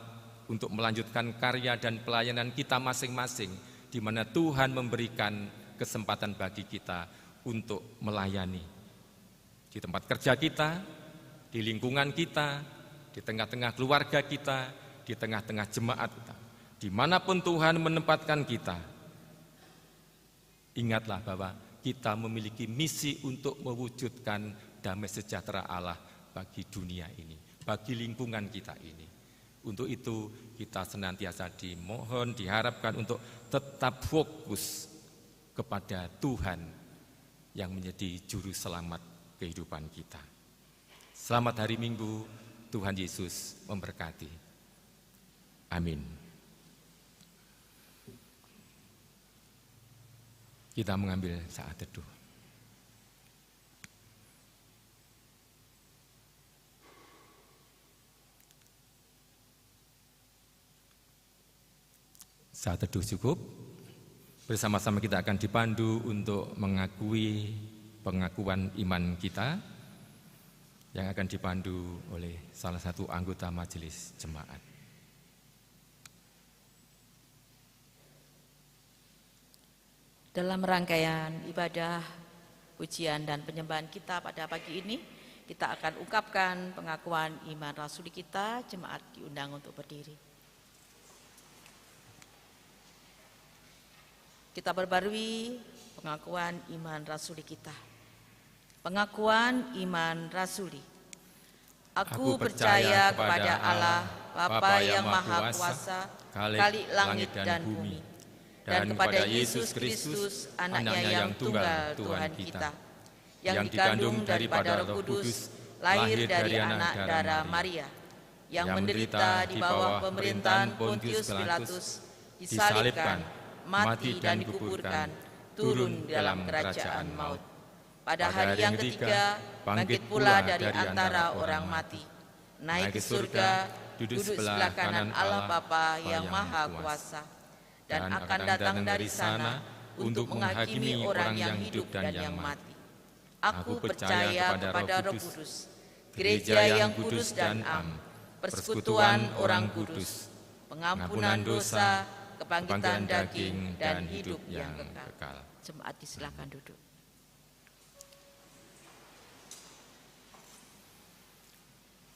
untuk melanjutkan karya dan pelayanan kita masing-masing, di mana Tuhan memberikan kesempatan bagi kita untuk melayani. Di tempat kerja kita, di lingkungan kita, di tengah-tengah keluarga kita, di tengah-tengah jemaat kita. Dimanapun Tuhan menempatkan kita, ingatlah bahwa kita memiliki misi untuk mewujudkan damai sejahtera Allah bagi dunia ini, bagi lingkungan kita ini. Untuk itu kita senantiasa dimohon, diharapkan untuk tetap fokus kepada Tuhan yang menjadi juru selamat kehidupan kita. Selamat hari Minggu, Tuhan Yesus memberkati. Amin. Kita mengambil saat teduh. Saat teduh cukup. Bersama-sama kita akan dipandu untuk mengakui pengakuan iman kita yang akan dipandu oleh salah satu anggota majelis jemaat. Dalam rangkaian ibadah, pujian dan penyembahan kita pada pagi ini, kita akan ungkapkan pengakuan iman rasuli kita. Jemaat diundang untuk berdiri. Kita perbarui pengakuan iman rasuli kita. Pengakuan iman rasuli. Aku percaya kepada Allah, Bapa yang Maha Kuasa, Khalik langit dan bumi, dan kepada Yesus Kristus, anaknya yang tunggal Tuhan kita, yang dikandung daripada Roh Kudus, lahir dari anak darah Maria, yang menderita di bawah pemerintahan Pontius Pilatus, disalibkan, mati dan dikuburkan, turun dalam kerajaan maut. Pada hari yang ketiga, bangkit pula dari antara orang mati, naik ke surga, duduk sebelah kanan Allah Bapa yang Maha Kuasa, dan akan datang dari sana untuk menghakimi orang yang hidup dan yang mati. Aku percaya kepada Roh Kudus, gereja yang kudus dan am, persekutuan orang kudus, pengampunan dosa, kebangkitan daging, dan hidup yang kekal. Jemaat disilakan duduk.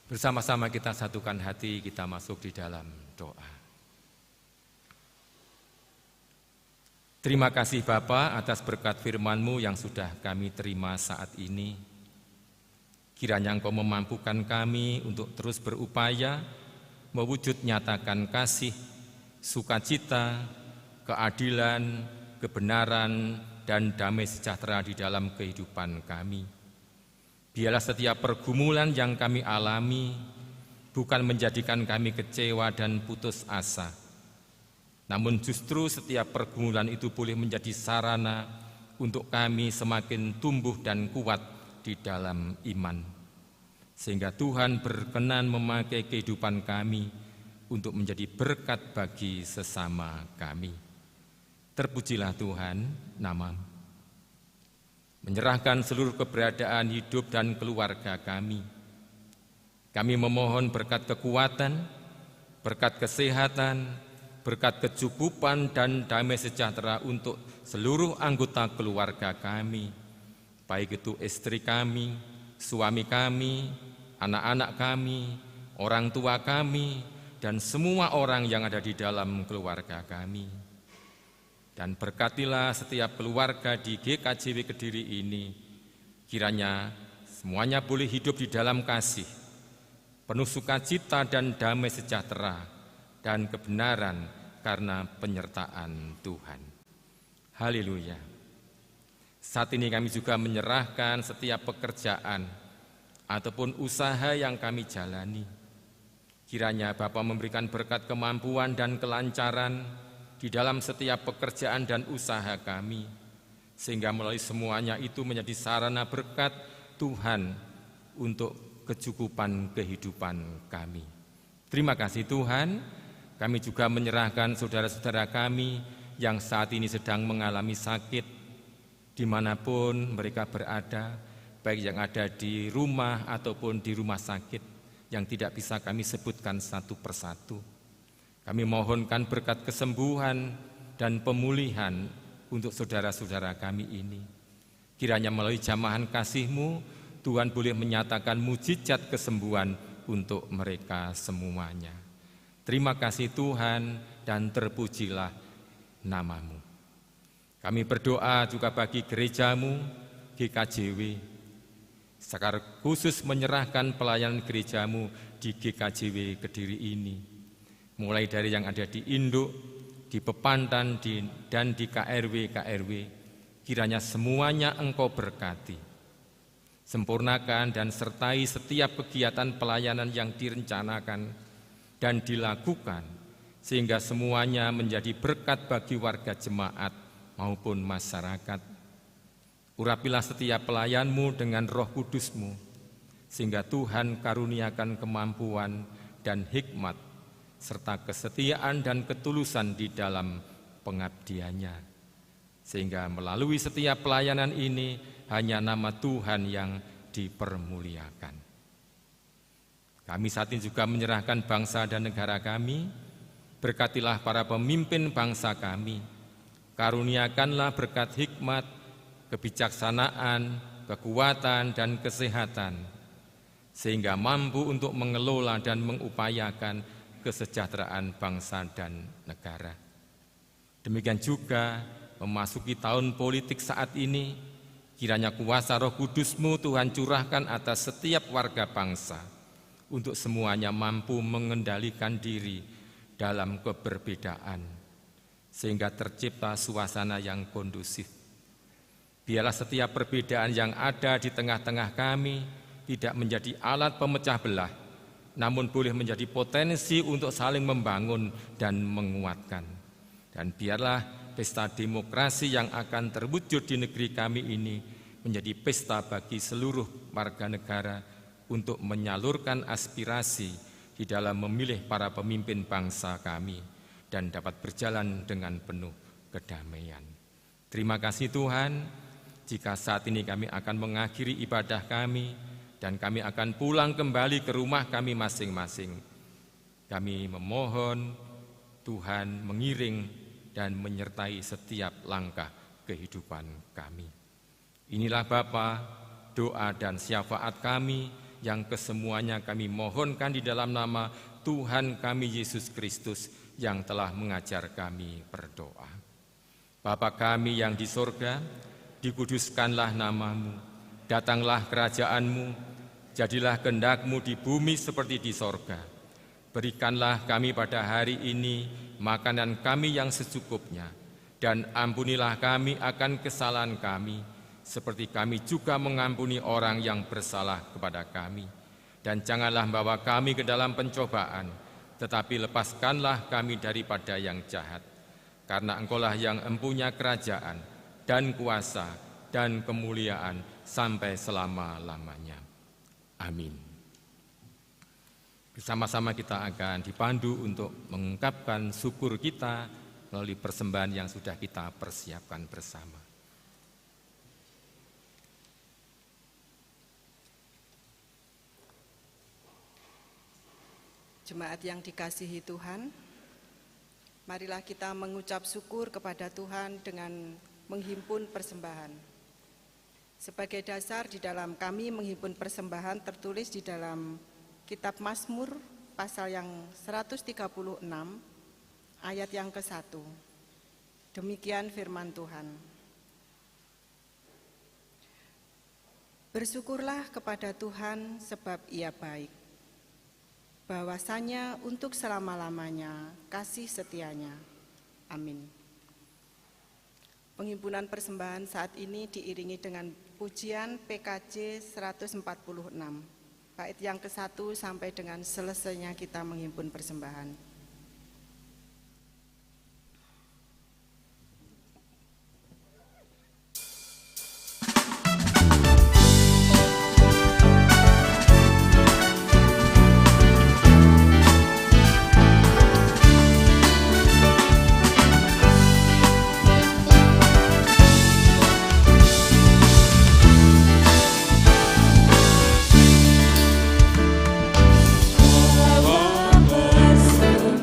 Bersama-sama kita satukan hati, kita masuk di dalam doa. Terima kasih Bapa atas berkat firman-Mu yang sudah kami terima saat ini. Kiranya Engkau memampukan kami untuk terus berupaya mewujud nyatakan kasih, sukacita, keadilan, kebenaran, dan damai sejahtera di dalam kehidupan kami. Biarlah setiap pergumulan yang kami alami bukan menjadikan kami kecewa dan putus asa, namun justru setiap pergumulan itu boleh menjadi sarana untuk kami semakin tumbuh dan kuat di dalam iman, sehingga Tuhan berkenan memakai kehidupan kami untuk menjadi berkat bagi sesama kami. Terpujilah Tuhan, nama-Mu. Menyerahkan seluruh keberadaan hidup dan keluarga kami. Kami memohon berkat kekuatan, berkat kesehatan, berkat kecukupan dan damai sejahtera untuk seluruh anggota keluarga kami, baik itu istri kami, suami kami, anak-anak kami, orang tua kami, dan semua orang yang ada di dalam keluarga kami. Dan berkatilah setiap keluarga di GKJW Kediri ini, kiranya semuanya boleh hidup di dalam kasih, penuh sukacita dan damai sejahtera, dan kebenaran karena penyertaan Tuhan. Haleluya. Saat ini kami juga menyerahkan setiap pekerjaan ataupun usaha yang kami jalani. Kiranya Bapa memberikan berkat kemampuan dan kelancaran di dalam setiap pekerjaan dan usaha kami, sehingga melalui semuanya itu menjadi sarana berkat Tuhan untuk kecukupan kehidupan kami. Terima kasih Tuhan. Kami juga menyerahkan saudara-saudara kami yang saat ini sedang mengalami sakit, dimanapun mereka berada, baik yang ada di rumah ataupun di rumah sakit, yang tidak bisa kami sebutkan satu persatu. Kami mohonkan berkat kesembuhan dan pemulihan untuk saudara-saudara kami ini. Kiranya melalui jamahan kasih-Mu, Tuhan boleh menyatakan mujizat kesembuhan untuk mereka semuanya. Terima kasih Tuhan, dan terpujilah nama-Mu. Kami berdoa juga bagi gereja-Mu, GKJW, secara khusus menyerahkan pelayanan gereja-Mu di GKJW Kediri ini, mulai dari yang ada di Induk, di Pepantan, dan di KRW, kiranya semuanya Engkau berkati. Sempurnakan dan sertai setiap kegiatan pelayanan yang direncanakan dan dilakukan, sehingga semuanya menjadi berkat bagi warga jemaat maupun masyarakat. Urapilah setiap pelayan-Mu dengan Roh Kudus-Mu, sehingga Tuhan karuniakan kemampuan dan hikmat, serta kesetiaan dan ketulusan di dalam pengabdiannya, sehingga melalui setiap pelayanan ini hanya nama Tuhan yang dipermuliakan. Kami saat ini juga menyerahkan bangsa dan negara kami. Berkatilah para pemimpin bangsa kami, karuniakanlah berkat hikmat, kebijaksanaan, kekuatan, dan kesehatan, sehingga mampu untuk mengelola dan mengupayakan kesejahteraan bangsa dan negara. Demikian juga memasuki tahun politik saat ini, kiranya kuasa Roh Kudus-Mu Tuhan curahkan atas setiap warga bangsa, untuk semuanya mampu mengendalikan diri dalam keberbedaan, sehingga tercipta suasana yang kondusif. Biarlah setiap perbedaan yang ada di tengah-tengah kami tidak menjadi alat pemecah belah, namun boleh menjadi potensi untuk saling membangun dan menguatkan. Dan biarlah pesta demokrasi yang akan terwujud di negeri kami ini menjadi pesta bagi seluruh warga negara untuk menyalurkan aspirasi di dalam memilih para pemimpin bangsa kami dan dapat berjalan dengan penuh kedamaian. Terima kasih Tuhan, jika saat ini kami akan mengakhiri ibadah kami dan kami akan pulang kembali ke rumah kami masing-masing. Kami memohon Tuhan mengiring dan menyertai setiap langkah kehidupan kami. Inilah Bapa, doa dan syafaat kami yang kesemuanya kami mohonkan di dalam nama Tuhan kami Yesus Kristus yang telah mengajar kami berdoa. Bapa kami yang di sorga, dikuduskanlah nama-Mu, datanglah kerajaan-Mu, jadilah kehendak-Mu di bumi seperti di sorga. Berikanlah kami pada hari ini makanan kami yang secukupnya, dan ampunilah kami akan kesalahan kami, seperti kami juga mengampuni orang yang bersalah kepada kami. Dan janganlah membawa kami ke dalam pencobaan, tetapi lepaskanlah kami daripada yang jahat. Karena Engkaulah yang empunya kerajaan dan kuasa dan kemuliaan sampai selama-lamanya. Amin. Bersama-sama kita akan dipandu untuk mengungkapkan syukur kita melalui persembahan yang sudah kita persiapkan bersama. Jemaat yang dikasihi Tuhan, marilah kita mengucap syukur kepada Tuhan dengan menghimpun persembahan. Sebagai dasar di dalam kami menghimpun persembahan tertulis di dalam Kitab Mazmur pasal yang 136 ayat yang ke-1. Demikian firman Tuhan. Bersyukurlah kepada Tuhan sebab Ia baik. Bahwasanya untuk selama-lamanya kasih setianya. Amin. Penghimpunan persembahan saat ini diiringi dengan pujian PKJ 146, bait yang ke-1 sampai dengan selesainya kita menghimpun persembahan. Bersyukur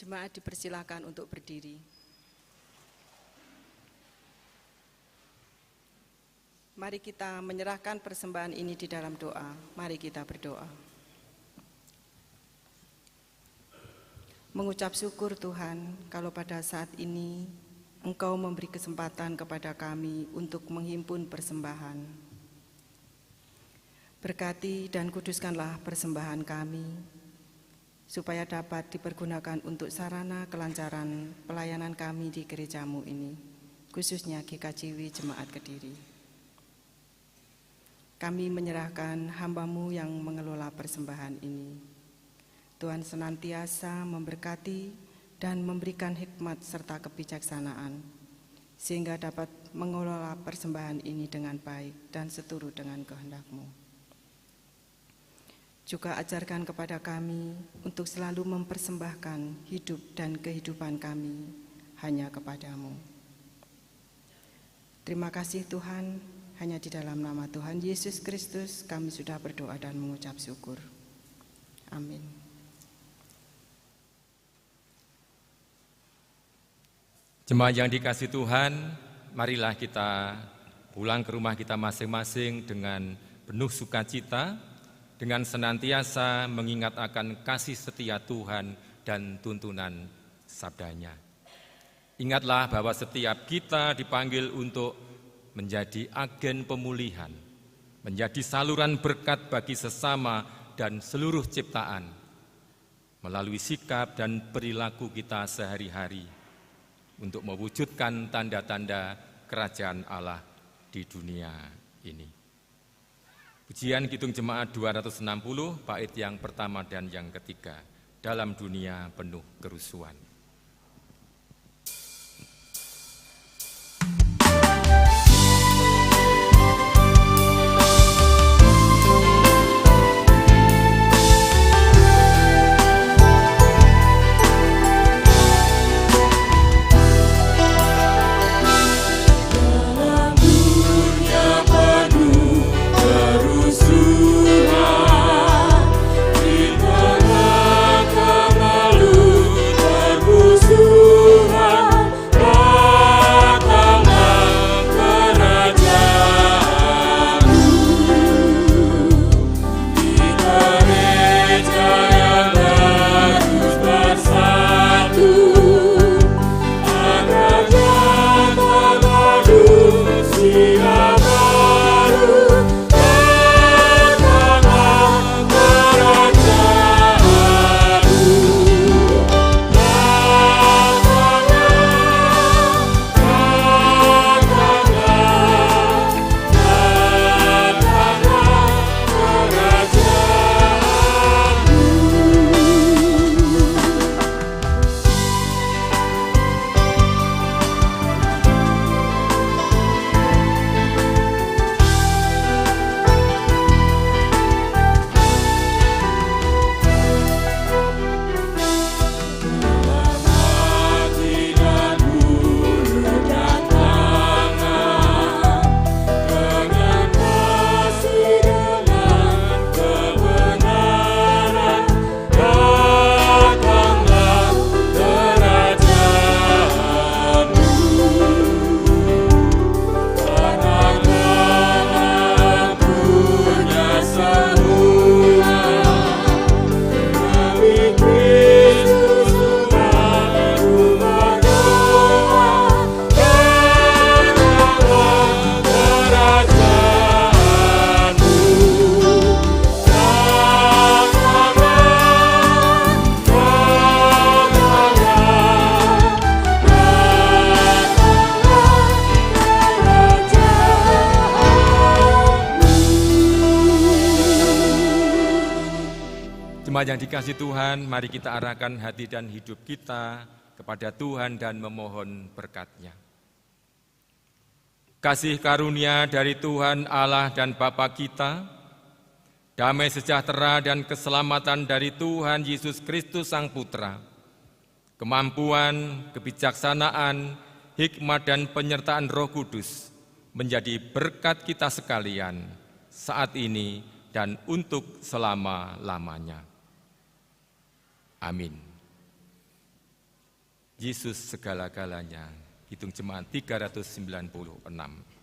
Jemaat dipersilakan untuk berdiri. Mari kita menyerahkan persembahan ini di dalam doa. Mari kita berdoa. Mengucap syukur Tuhan, kalau pada saat ini Engkau memberi kesempatan kepada kami untuk menghimpun persembahan. Berkati dan kuduskanlah persembahan kami, supaya dapat dipergunakan untuk sarana kelancaran pelayanan kami di gerejamu ini, khususnya GKJW Jemaat Kediri. Kami menyerahkan hamba-Mu yang mengelola persembahan ini. Tuhan senantiasa memberkati dan memberikan hikmat serta kebijaksanaan, sehingga dapat mengelola persembahan ini dengan baik dan seturut dengan kehendak-Mu. Juga ajarkan kepada kami untuk selalu mempersembahkan hidup dan kehidupan kami hanya kepada-Mu. Terima kasih Tuhan, hanya di dalam nama Tuhan Yesus Kristus kami sudah berdoa dan mengucap syukur. Amin. Jemaat yang dikasihi Tuhan, marilah kita pulang ke rumah kita masing-masing dengan penuh sukacita, dengan senantiasa mengingat akan kasih setia Tuhan dan tuntunan sabdanya. Ingatlah bahwa setiap kita dipanggil untuk menjadi agen pemulihan, menjadi saluran berkat bagi sesama dan seluruh ciptaan, melalui sikap dan perilaku kita sehari-hari, untuk mewujudkan tanda-tanda kerajaan Allah di dunia ini. Pujian Kidung Jemaat 260, bait yang pertama dan yang ketiga, dalam dunia penuh kerusuhan. Jemaat yang dikasihi Tuhan, mari kita arahkan hati dan hidup kita kepada Tuhan dan memohon berkat-Nya. Kasih karunia dari Tuhan Allah dan Bapa kita, damai sejahtera dan keselamatan dari Tuhan Yesus Kristus Sang Putra, kemampuan, kebijaksanaan, hikmat dan penyertaan Roh Kudus menjadi berkat kita sekalian saat ini dan untuk selama-lamanya. Amin. Yesus segala-galanya. Hitung jemaat 396.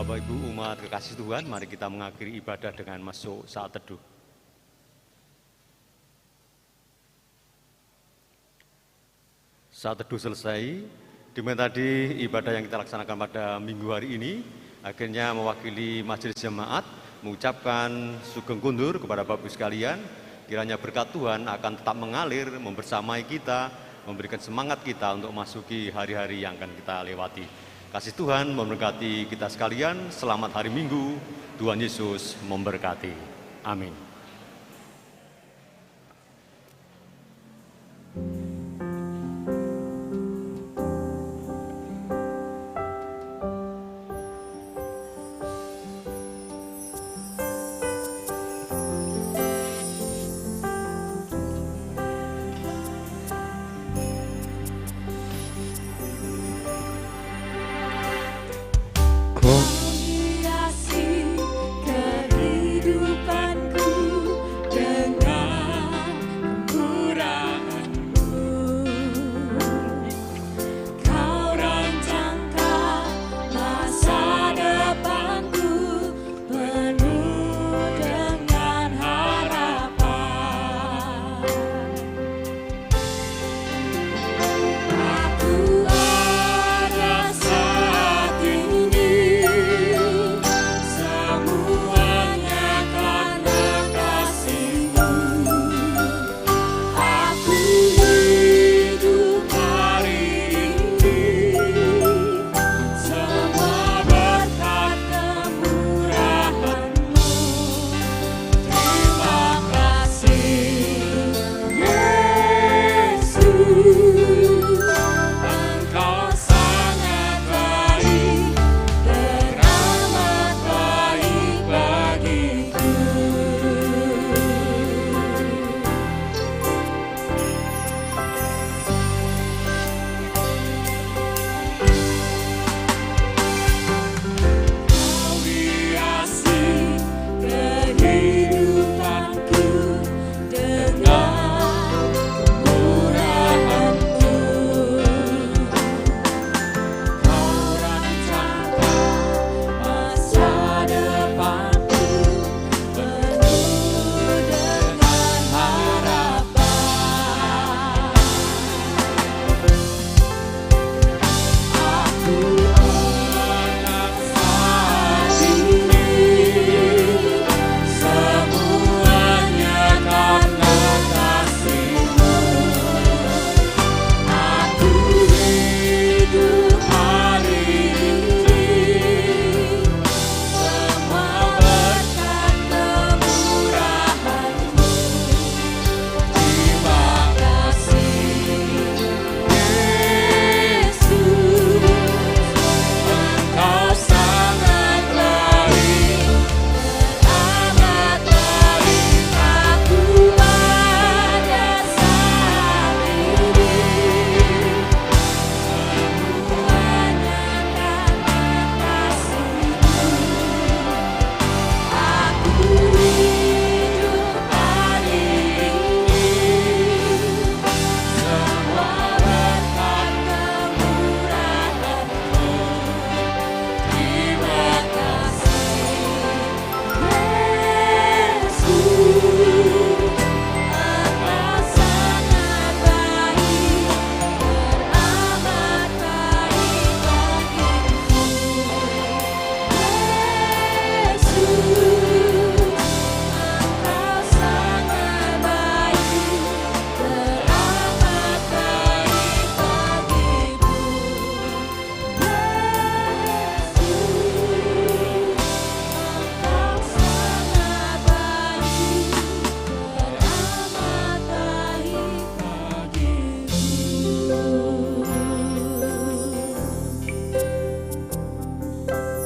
Bapak Ibu umat kekasih Tuhan, mari kita mengakhiri ibadah dengan masuk saat teduh. Saat teduh selesai, dimana tadi ibadah yang kita laksanakan pada minggu hari ini, akhirnya mewakili majelis jemaat, mengucapkan sugeng kundur kepada Bapak Ibu sekalian, kiranya berkat Tuhan akan tetap mengalir, membersamai kita, memberikan semangat kita untuk masuki hari-hari yang akan kita lewati. Kasih Tuhan memberkati kita sekalian, selamat hari Minggu, Tuhan Yesus memberkati. Amin.